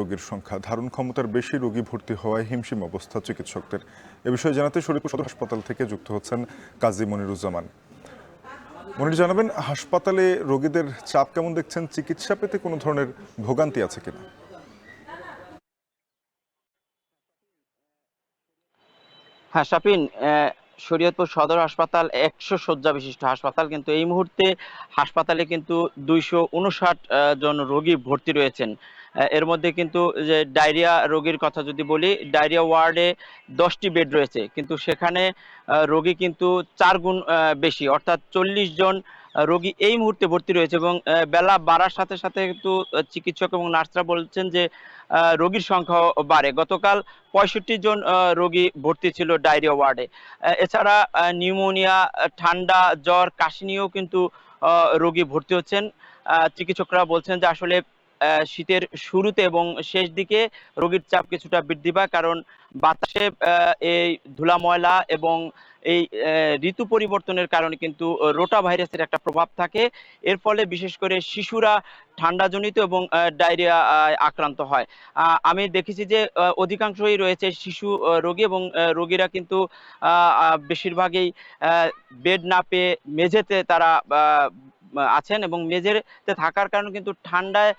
রোগীর সংখ্যা ধারণ ক্ষমতার বেশি রোগী ভর্তি হওয়ায় হিমশিম অবস্থা চিকিৎসকদের। এ বিষয়ে জানাতে শরীয়তপুর সদর হাসপাতাল থেকে যুক্ত হচ্ছেন কাজী মনিরুজ্জামান। মনির, জানাবেন হাসপাতালে রোগীদের চাপ কেমন দেখছেন, চিকিৎসা পেতে কোনো ধরনের ভোগান্তি আছে কিনা? হ্যাঁ শাপিন, শরীয়তপুর সদর হাসপাতাল 100 শয্যা বিশিষ্ট হাসপাতাল, কিন্তু এই মুহূর্তে হাসপাতালে কিন্তু 259 জন রোগী ভর্তি রয়েছেন। এর মধ্যে কিন্তু যে ডায়রিয়া রোগীর কথা যদি বলি, ডায়রিয়া ওয়ার্ডে 10টি বেড রয়েছে, কিন্তু সেখানে রোগী কিন্তু 4 গুণ বেশি, অর্থাৎ 40 জন রোগী এই মুহূর্তে ভর্তি রয়েছে। এবং বেলা বাড়ার সাথে সাথে কিন্তু চিকিৎসক এবং নার্সরা বলছেন যে রোগীর সংখ্যাও বাড়ে। গতকাল 65 জন রোগী ভর্তি ছিল ডায়রিয়া ওয়ার্ডে। এছাড়া নিউমোনিয়া, ঠান্ডা, জ্বর, কাশি নিয়েও কিন্তু রোগী ভর্তি হচ্ছেন। চিকিৎসকরা বলছেন যে আসলে শীতের শুরুতে এবং শেষ দিকে রোগীর চাপ কিছুটা বৃদ্ধি পায়, কারণ বাতাসে এই ধুলা ময়লা এবং এই ঋতু পরিবর্তনের কারণে কিন্তু রোটা ভাইরাসের একটা প্রভাব থাকে। এর ফলে বিশেষ করে শিশুরা ঠান্ডাজনিত এবং ডায়রিয়া আক্রান্ত হয়। আমি দেখেছি যে অধিকাংশই রয়েছে শিশু রোগী, এবং রোগীরা কিন্তু বেশিরভাগই বেড না পেয়ে মেঝেতে তারা আছেন, এবং মেঝেতে থাকার কারণে কিন্তু ঠান্ডায়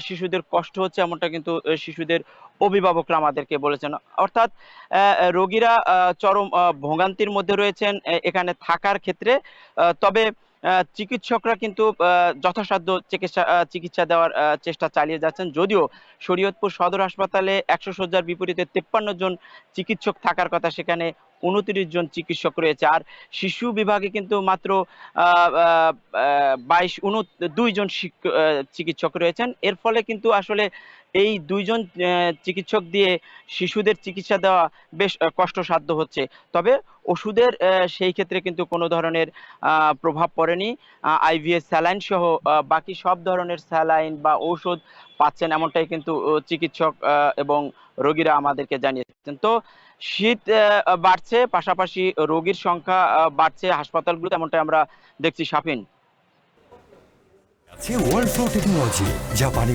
শিশুদের কষ্ট হচ্ছে, এমনটা কিন্তু শিশুদের অভিভাবকরা আমাদেরকে বলেছেন। অর্থাৎ রোগীরা চরম ভোগান্তির মধ্যে রয়েছেন এখানে থাকার ক্ষেত্রে। তবে চিকিৎসকরা কিন্তু যথাসাধ্য চিকিৎসা দেওয়ার চেষ্টা চালিয়ে যাচ্ছেন, যদিও শরীয়তপুর সদর হাসপাতালে 100 শয্যার বিপরীতে 53 জন চিকিৎসক থাকার কথা, সেখানে 29 জন চিকিৎসক রয়েছে। আর শিশু বিভাগে কিন্তু মাত্র 2 জন চিকিৎসক রয়েছেন। এর ফলে কিন্তু আসলে এই 2 জন চিকিৎসক দিয়ে শিশুদের চিকিৎসা দেওয়া বেশ কষ্টসাধ্য হচ্ছে। তবে ওষুধের সেই ক্ষেত্রে কিন্তু কোনো ধরনের প্রভাব পড়েনি। আইভিএস স্যালাইন সহ বাকি সব ধরনের স্যালাইন বা ঔষধ পাচ্ছেন, এমনটাই কিন্তু চিকিৎসক এবং রোগীরা আমাদেরকে জানিয়েছেন। তো শীত বাড়ছে, পাশাপাশি রোগীর সংখ্যা বাড়ছে হাসপাতালগুলোতে, এমনটাই আমরা দেখছি। শাফিন। আছে ওয়ার্ল্ড ফ্লো টেকনোলজি, জাপানি